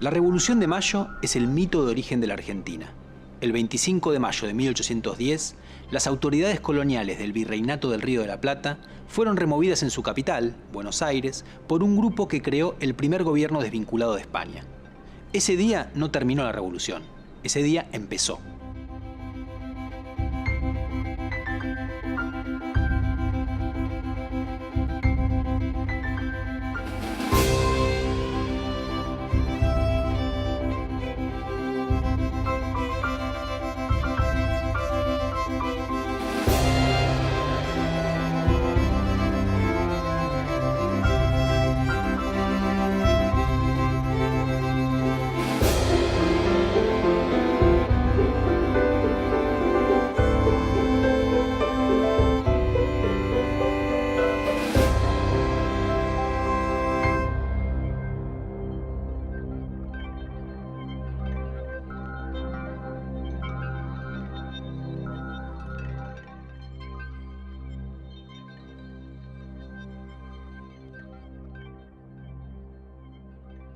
La Revolución de Mayo es el mito de origen de la Argentina. El 25 de mayo de 1810, las autoridades coloniales del Virreinato del Río de la Plata fueron removidas en su capital, Buenos Aires, por un grupo que creó el primer gobierno desvinculado de España. Ese día no terminó la revolución, ese día empezó.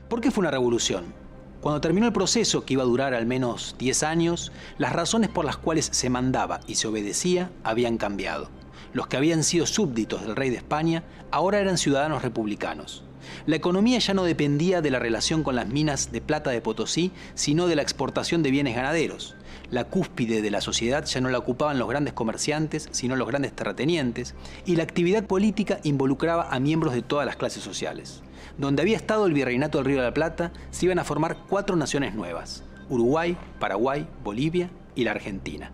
¿Por qué fue una revolución? Cuando terminó el proceso, que iba a durar al menos 10 años, las razones por las cuales se mandaba y se obedecía habían cambiado. Los que habían sido súbditos del rey de España ahora eran ciudadanos republicanos. La economía ya no dependía de la relación con las minas de plata de Potosí, sino de la exportación de bienes ganaderos. La cúspide de la sociedad ya no la ocupaban los grandes comerciantes, sino los grandes terratenientes, y la actividad política involucraba a miembros de todas las clases sociales. Donde había estado el Virreinato del Río de la Plata, se iban a formar 4 naciones nuevas: Uruguay, Paraguay, Bolivia y la Argentina.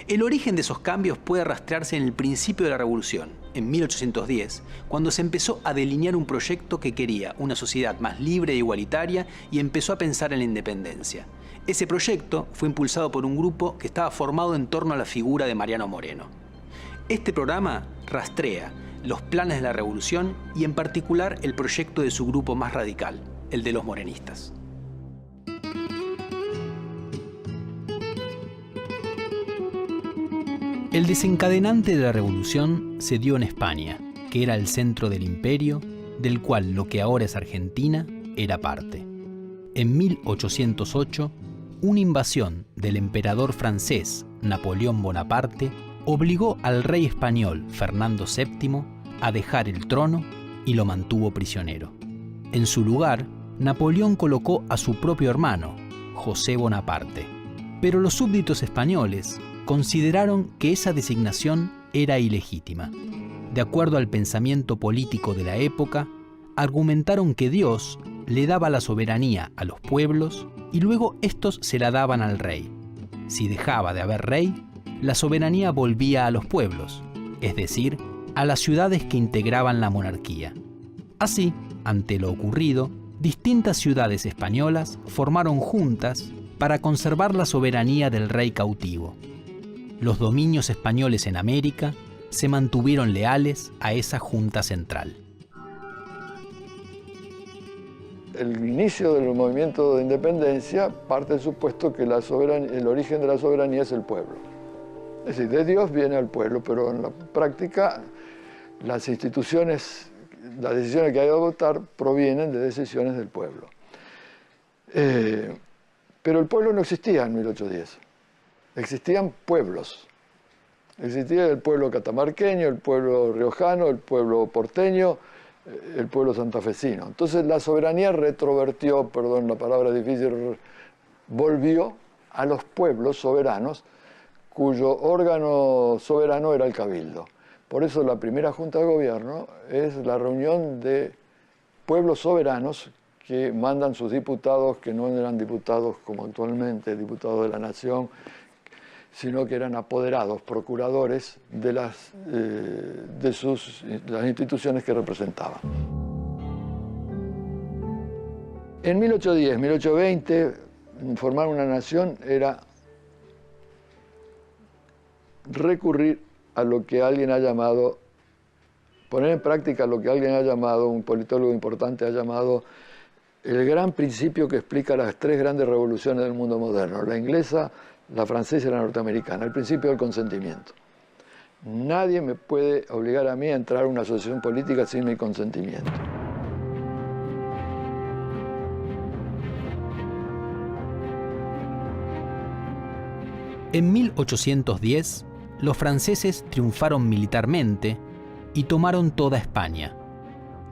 El origen de esos cambios puede rastrearse en el principio de la Revolución, en 1810, cuando se empezó a delinear un proyecto que quería una sociedad más libre e igualitaria y empezó a pensar en la independencia. Ese proyecto fue impulsado por un grupo que estaba formado en torno a la figura de Mariano Moreno. Este programa rastrea los planes de la revolución y en particular el proyecto de su grupo más radical, el de los morenistas. El desencadenante de la revolución se dio en España, que era el centro del imperio, del cual lo que ahora es Argentina era parte. En 1808, una invasión del emperador francés Napoleón Bonaparte obligó al rey español Fernando VII a dejar el trono y lo mantuvo prisionero. En su lugar, Napoleón colocó a su propio hermano, José Bonaparte. Pero los súbditos españoles consideraron que esa designación era ilegítima. De acuerdo al pensamiento político de la época, argumentaron que Dios le daba la soberanía a los pueblos y luego estos se la daban al rey. Si dejaba de haber rey, la soberanía volvía a los pueblos, es decir, a las ciudades que integraban la monarquía. Así, ante lo ocurrido, distintas ciudades españolas formaron juntas para conservar la soberanía del rey cautivo. Los dominios españoles en América se mantuvieron leales a esa junta central. El inicio del movimiento de independencia parte del supuesto que el origen de la soberanía es el pueblo. Es decir, de Dios viene al pueblo, pero en la práctica las instituciones, las decisiones que hay que adoptar provienen de decisiones del pueblo. Pero el pueblo no existía en 1810. Existían pueblos. Existía el pueblo catamarqueño, el pueblo riojano, el pueblo porteño, el pueblo santafesino. Entonces la soberanía retrovertió, perdón, la palabra es difícil, volvió a los pueblos soberanos, cuyo órgano soberano era el cabildo. Por eso la primera junta de gobierno es la reunión de pueblos soberanos que mandan sus diputados, que no eran diputados como actualmente, diputados de la nación, sino que eran apoderados, procuradores de las instituciones que representaban. En 1810, 1820, formar una nación era recurrir a lo que alguien ha llamado, poner en práctica lo que alguien ha llamado, un politólogo importante ha llamado, el gran principio que explica las 3 grandes revoluciones del mundo moderno, la inglesa, la francesa y la norteamericana, el principio del consentimiento. Nadie me puede obligar a mí a entrar a una asociación política sin mi consentimiento. En 1810, los franceses triunfaron militarmente y tomaron toda España.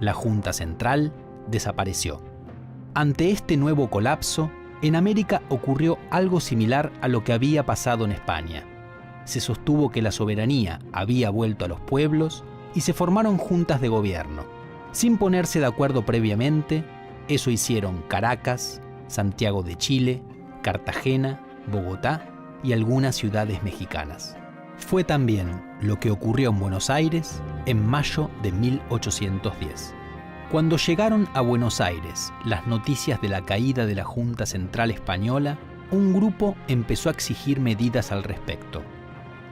La Junta Central desapareció. Ante este nuevo colapso, en América ocurrió algo similar a lo que había pasado en España. Se sostuvo que la soberanía había vuelto a los pueblos y se formaron juntas de gobierno. Sin ponerse de acuerdo previamente, eso hicieron Caracas, Santiago de Chile, Cartagena, Bogotá y algunas ciudades mexicanas. Fue también lo que ocurrió en Buenos Aires en mayo de 1810. Cuando llegaron a Buenos Aires las noticias de la caída de la Junta Central Española, un grupo empezó a exigir medidas al respecto.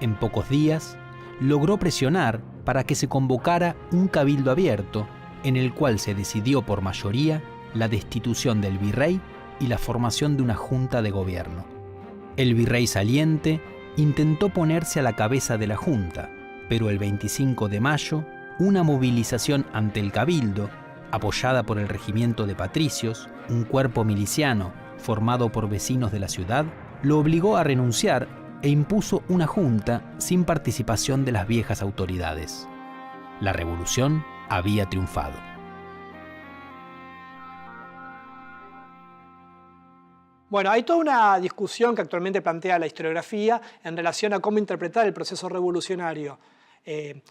En pocos días, logró presionar para que se convocara un cabildo abierto en el cual se decidió por mayoría la destitución del virrey y la formación de una junta de gobierno. El virrey saliente intentó ponerse a la cabeza de la junta, pero el 25 de mayo, una movilización ante el cabildo, apoyada por el regimiento de patricios, un cuerpo miliciano formado por vecinos de la ciudad, lo obligó a renunciar e impuso una junta sin participación de las viejas autoridades. La revolución había triunfado. Bueno, hay toda una discusión que actualmente plantea la historiografía en relación a cómo interpretar el proceso revolucionario.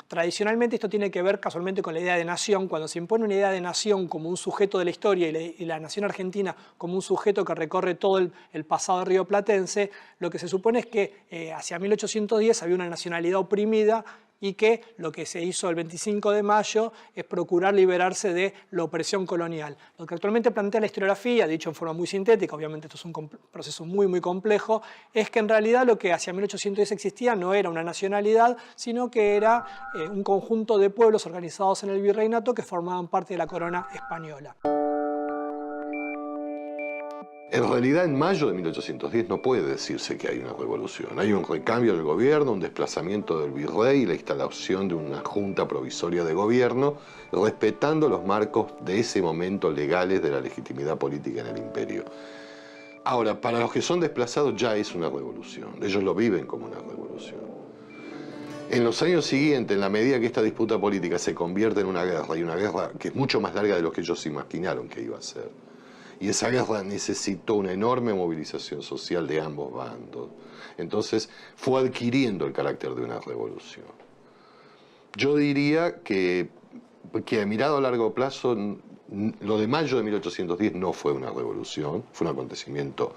Tradicionalmente esto tiene que ver casualmente con la idea de nación. Cuando se impone una idea de nación como un sujeto de la historia y la nación argentina como un sujeto que recorre todo el pasado rioplatense, lo que se supone es que hacia 1810 había una nacionalidad oprimida y que lo que se hizo el 25 de mayo es procurar liberarse de la opresión colonial. Lo que actualmente plantea la historiografía, dicho en forma muy sintética, obviamente esto es un proceso muy complejo, es que en realidad lo que hacia 1810 existía no era una nacionalidad, sino que era un conjunto de pueblos organizados en el virreinato que formaban parte de la corona española. En realidad, en mayo de 1810 no puede decirse que hay una revolución. Hay un recambio del gobierno, un desplazamiento del virrey y la instalación de una junta provisoria de gobierno, respetando los marcos de ese momento legales de la legitimidad política en el imperio. Ahora, para los que son desplazados ya es una revolución. Ellos lo viven como una revolución. En los años siguientes, en la medida que esta disputa política se convierte en una guerra, y una guerra que es mucho más larga de lo que ellos imaginaron que iba a ser, y esa guerra necesitó una enorme movilización social de ambos bandos. Entonces fue adquiriendo el carácter de una revolución. Yo diría que mirado a largo plazo, lo de mayo de 1810 no fue una revolución, fue un acontecimiento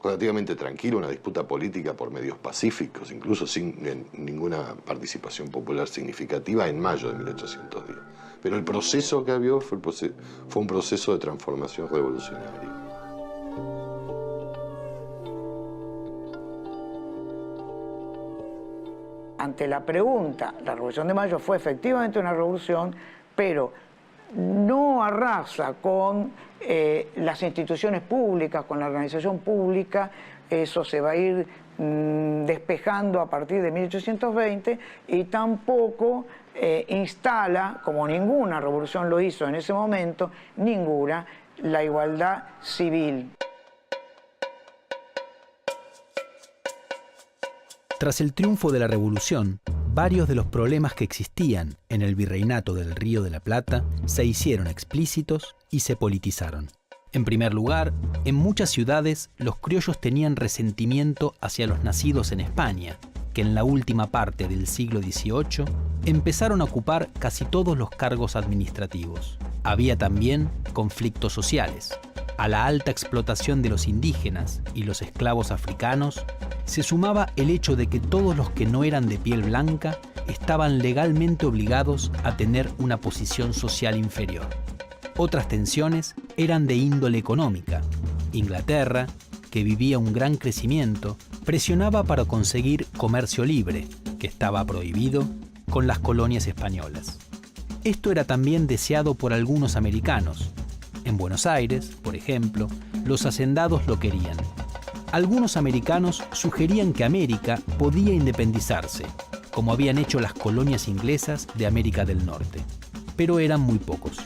relativamente tranquilo, una disputa política por medios pacíficos, incluso sin ninguna participación popular significativa en mayo de 1810. Pero el proceso que había fue un proceso de transformación revolucionaria. Ante la pregunta, la Revolución de Mayo fue efectivamente una revolución, pero no arrasa con las instituciones públicas, con la organización pública. Eso se va a ir despejando a partir de 1820 y tampoco instala, como ninguna revolución lo hizo en ese momento, ninguna, la igualdad civil. Tras el triunfo de la revolución, varios de los problemas que existían en el virreinato del Río de la Plata se hicieron explícitos y se politizaron. En primer lugar, en muchas ciudades los criollos tenían resentimiento hacia los nacidos en España, que en la última parte del siglo XVIII empezaron a ocupar casi todos los cargos administrativos. Había también conflictos sociales. A la alta explotación de los indígenas y los esclavos africanos se sumaba el hecho de que todos los que no eran de piel blanca estaban legalmente obligados a tener una posición social inferior. Otras tensiones eran de índole económica. Inglaterra, que vivía un gran crecimiento, presionaba para conseguir comercio libre, que estaba prohibido, con las colonias españolas. Esto era también deseado por algunos americanos. En Buenos Aires, por ejemplo, los hacendados lo querían. Algunos americanos sugerían que América podía independizarse, como habían hecho las colonias inglesas de América del Norte, pero eran muy pocos.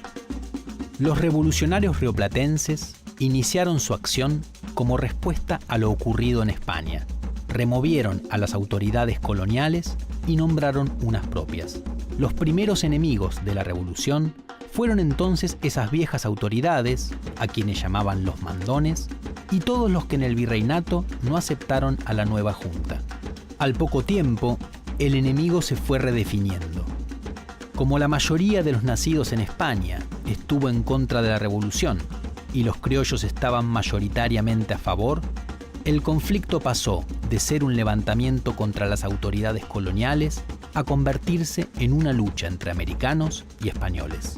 Los revolucionarios rioplatenses iniciaron su acción como respuesta a lo ocurrido en España. removieron a las autoridades coloniales y nombraron unas propias. Los primeros enemigos de la revolución fueron entonces esas viejas autoridades, a quienes llamaban los mandones, y todos los que en el virreinato no aceptaron a la nueva junta. Al poco tiempo, el enemigo se fue redefiniendo. Como la mayoría de los nacidos en España estuvo en contra de la revolución y los criollos estaban mayoritariamente a favor, el conflicto pasó de ser un levantamiento contra las autoridades coloniales a convertirse en una lucha entre americanos y españoles.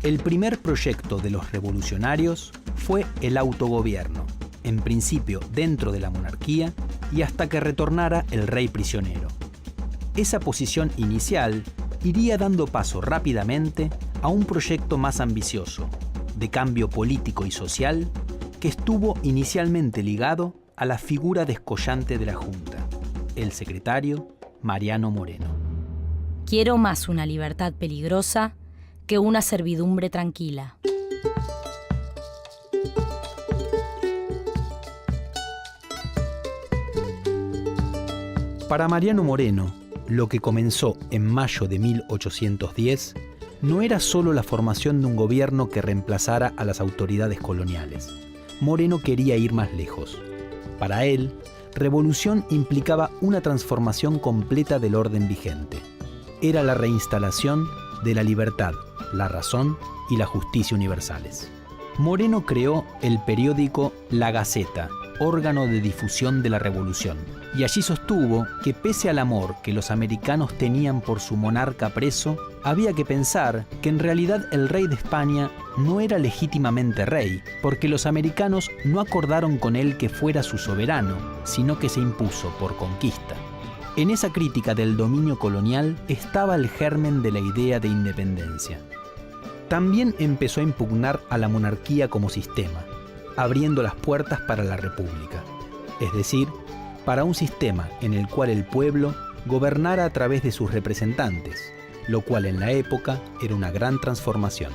El primer proyecto de los revolucionarios fue el autogobierno, en principio dentro de la monarquía y hasta que retornara el rey prisionero. Esa posición inicial iría dando paso rápidamente a un proyecto más ambicioso, de cambio político y social, que estuvo inicialmente ligado a la figura descollante de la Junta, el secretario Mariano Moreno. Quiero más una libertad peligrosa que una servidumbre tranquila. Para Mariano Moreno, lo que comenzó en mayo de 1810 no era solo la formación de un gobierno que reemplazara a las autoridades coloniales. Moreno quería ir más lejos. Para él, revolución implicaba una transformación completa del orden vigente. Era la reinstalación de la libertad, la razón y la justicia universales. Moreno creó el periódico La Gaceta, órgano de difusión de la revolución, y allí sostuvo que pese al amor que los americanos tenían por su monarca preso, había que pensar que en realidad el rey de España no era legítimamente rey, porque los americanos no acordaron con él que fuera su soberano, sino que se impuso por conquista. En esa crítica del dominio colonial estaba el germen de la idea de independencia. También empezó a impugnar a la monarquía como sistema, abriendo las puertas para la república, es decir, para un sistema en el cual el pueblo gobernara a través de sus representantes, lo cual en la época era una gran transformación.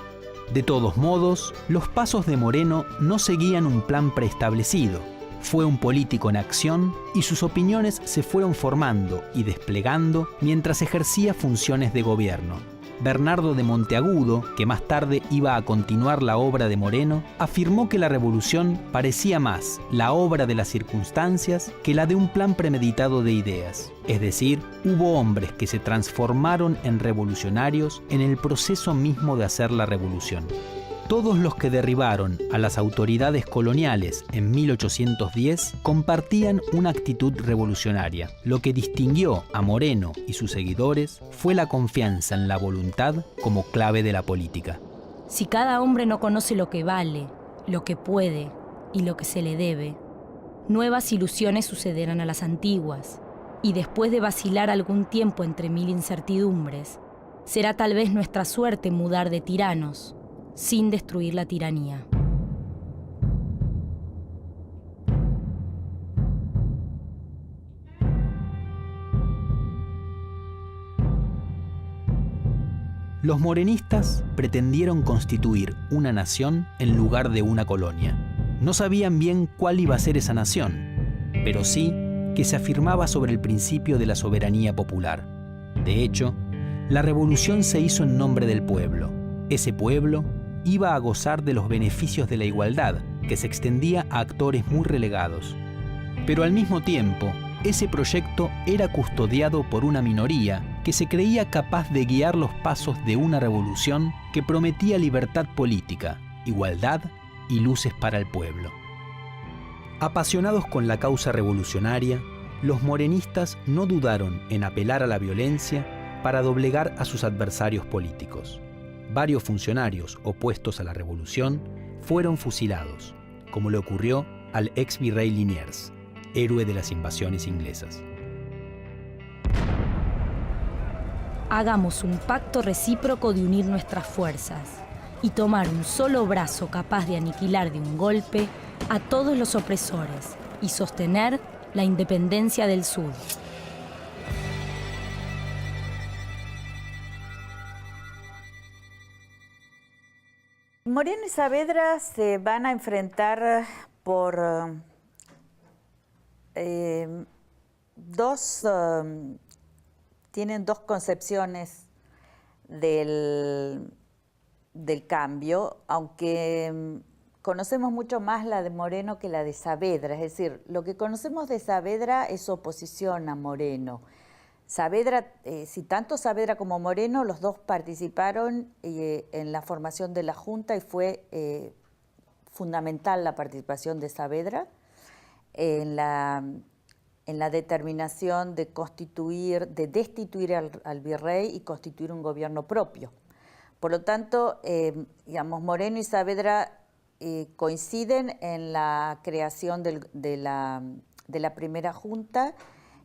De todos modos, los pasos de Moreno no seguían un plan preestablecido. Fue un político en acción y sus opiniones se fueron formando y desplegando mientras ejercía funciones de gobierno. Bernardo de Monteagudo, que más tarde iba a continuar la obra de Moreno, afirmó que la revolución parecía más la obra de las circunstancias que la de un plan premeditado de ideas. Es decir, hubo hombres que se transformaron en revolucionarios en el proceso mismo de hacer la revolución. Todos los que derribaron a las autoridades coloniales en 1810 compartían una actitud revolucionaria. Lo que distinguió a Moreno y sus seguidores fue la confianza en la voluntad como clave de la política. Si cada hombre no conoce lo que vale, lo que puede y lo que se le debe, nuevas ilusiones sucederán a las antiguas, y después de vacilar algún tiempo entre mil incertidumbres, será tal vez nuestra suerte mudar de tiranos, sin destruir la tiranía. Los morenistas pretendieron constituir una nación en lugar de una colonia. No sabían bien cuál iba a ser esa nación, pero sí que se afirmaba sobre el principio de la soberanía popular. De hecho, la revolución se hizo en nombre del pueblo. Ese pueblo iba a gozar de los beneficios de la igualdad, que se extendía a actores muy relegados. Pero al mismo tiempo, ese proyecto era custodiado por una minoría que se creía capaz de guiar los pasos de una revolución que prometía libertad política, igualdad y luces para el pueblo. Apasionados con la causa revolucionaria, los morenistas no dudaron en apelar a la violencia para doblegar a sus adversarios políticos. Varios funcionarios opuestos a la revolución fueron fusilados, como le ocurrió al ex virrey Liniers, héroe de las invasiones inglesas. Hagamos un pacto recíproco de unir nuestras fuerzas y tomar un solo brazo capaz de aniquilar de un golpe a todos los opresores y sostener la independencia del sur. Moreno y Saavedra se van a enfrentar por tienen dos concepciones del cambio, aunque conocemos mucho más la de Moreno que la de Saavedra. Es decir, lo que conocemos de Saavedra es su oposición a Moreno. Saavedra, si tanto Saavedra como Moreno, los dos participaron en la formación de la Junta y fue fundamental la participación de Saavedra en la determinación de destituir al virrey y constituir un gobierno propio. Por lo tanto, digamos, Moreno y Saavedra coinciden en la creación de la primera Junta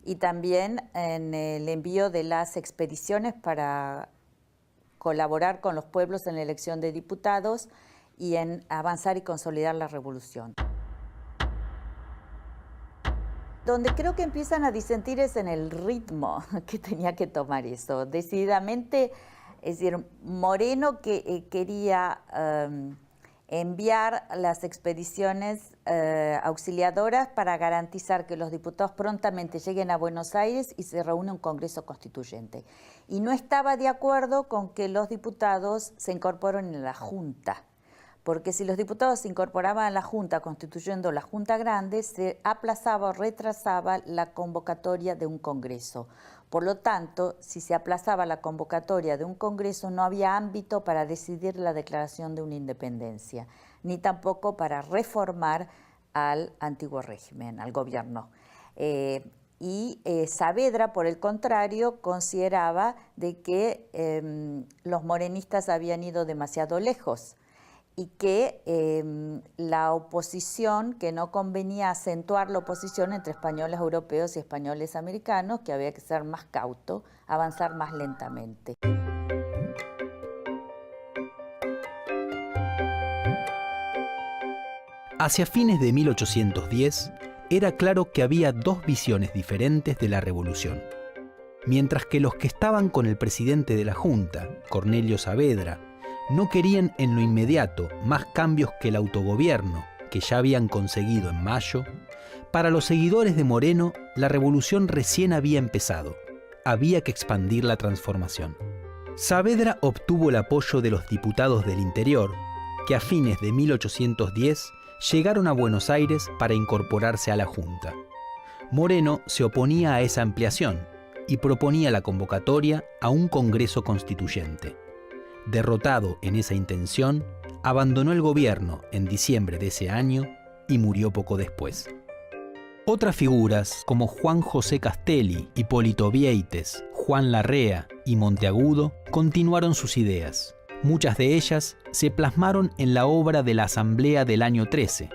y también en el envío de las expediciones para colaborar con los pueblos en la elección de diputados y en avanzar y consolidar la revolución. Donde creo que empiezan a disentir es en el ritmo que tenía que tomar eso. Decididamente, es decir, Moreno que quería enviar las expediciones auxiliadoras para garantizar que los diputados prontamente lleguen a Buenos Aires y se reúne un Congreso Constituyente. Y no estaba de acuerdo con que los diputados se incorporen en la Junta, porque si los diputados se incorporaban a la Junta constituyendo la Junta Grande, se aplazaba o retrasaba la convocatoria de un Congreso. Por lo tanto, si se aplazaba la convocatoria de un Congreso, no había ámbito para decidir la declaración de una independencia, ni tampoco para reformar al antiguo régimen, al gobierno. Saavedra, por el contrario, consideraba de que los morenistas habían ido demasiado lejos y que la oposición, que no convenía acentuar la oposición entre españoles europeos y españoles americanos, que había que ser más cauto, avanzar más lentamente. Hacia fines de 1810, era claro que había dos visiones diferentes de la revolución. Mientras que los que estaban con el presidente de la Junta, Cornelio Saavedra, no querían en lo inmediato más cambios que el autogobierno que ya habían conseguido en mayo, para los seguidores de Moreno la revolución recién había empezado. Había que expandir la transformación. Saavedra obtuvo el apoyo de los diputados del interior, que a fines de 1810 llegaron a Buenos Aires para incorporarse a la Junta. Moreno se oponía a esa ampliación y proponía la convocatoria a un Congreso Constituyente. Derrotado en esa intención, abandonó el gobierno en diciembre de ese año y murió poco después. Otras figuras como Juan José Castelli, Hipólito Vieites, Juan Larrea y Monteagudo continuaron sus ideas. Muchas de ellas se plasmaron en la obra de la Asamblea del año 13,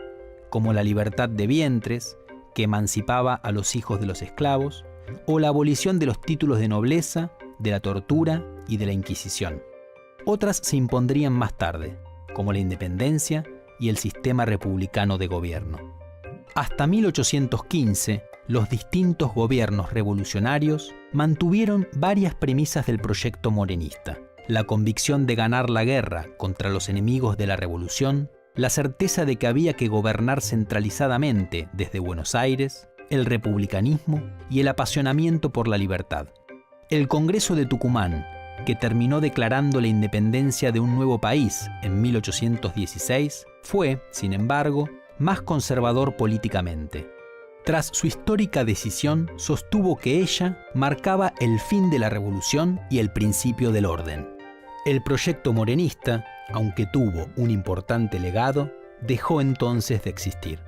como la libertad de vientres, que emancipaba a los hijos de los esclavos, o la abolición de los títulos de nobleza, de la tortura y de la Inquisición. Otras se impondrían más tarde, como la independencia y el sistema republicano de gobierno. Hasta 1815, los distintos gobiernos revolucionarios mantuvieron varias premisas del proyecto morenista: la convicción de ganar la guerra contra los enemigos de la revolución, la certeza de que había que gobernar centralizadamente desde Buenos Aires, el republicanismo y el apasionamiento por la libertad. El Congreso de Tucumán, que terminó declarando la independencia de un nuevo país en 1816, fue, sin embargo, más conservador políticamente. Tras su histórica decisión, sostuvo que ella marcaba el fin de la revolución y el principio del orden. El proyecto morenista, aunque tuvo un importante legado, dejó entonces de existir.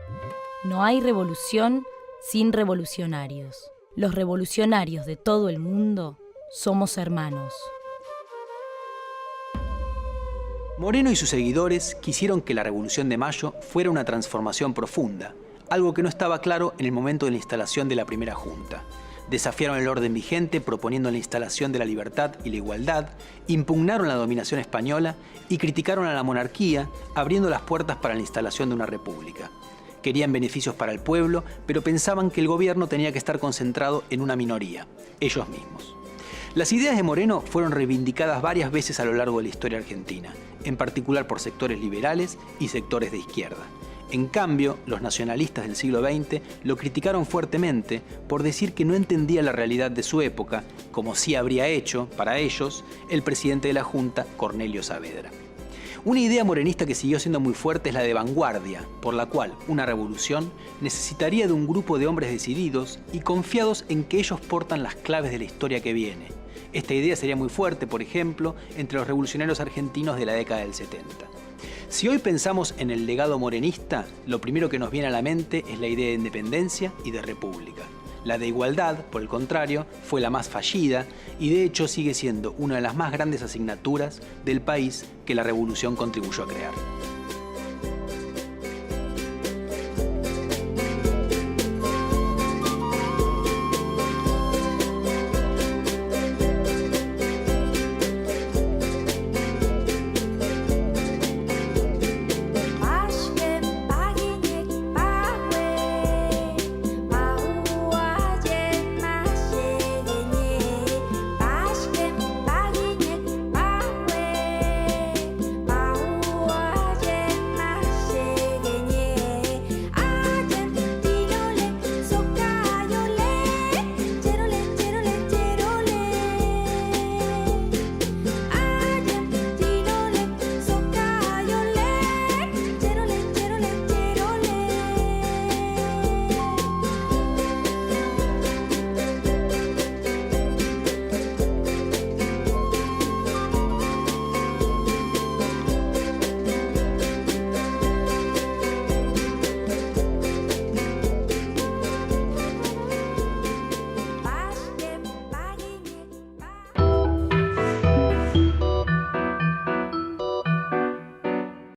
No hay revolución sin revolucionarios. Los revolucionarios de todo el mundo somos hermanos. Moreno y sus seguidores quisieron que la Revolución de Mayo fuera una transformación profunda, algo que no estaba claro en el momento de la instalación de la primera Junta. Desafiaron el orden vigente proponiendo la instalación de la libertad y la igualdad, impugnaron la dominación española y criticaron a la monarquía, abriendo las puertas para la instalación de una república. Querían beneficios para el pueblo, pero pensaban que el gobierno tenía que estar concentrado en una minoría, ellos mismos. Las ideas de Moreno fueron reivindicadas varias veces a lo largo de la historia argentina, en particular por sectores liberales y sectores de izquierda. En cambio, los nacionalistas del siglo XX lo criticaron fuertemente por decir que no entendía la realidad de su época, como sí habría hecho, para ellos, el presidente de la Junta, Cornelio Saavedra. Una idea morenista que siguió siendo muy fuerte es la de vanguardia, por la cual una revolución necesitaría de un grupo de hombres decididos y confiados en que ellos portan las claves de la historia que viene. Esta idea sería muy fuerte, por ejemplo, entre los revolucionarios argentinos de la década del 70. Si hoy pensamos en el legado morenista, lo primero que nos viene a la mente es la idea de independencia y de república. La de igualdad, por el contrario, fue la más fallida y de hecho sigue siendo una de las más grandes asignaturas del país que la revolución contribuyó a crear.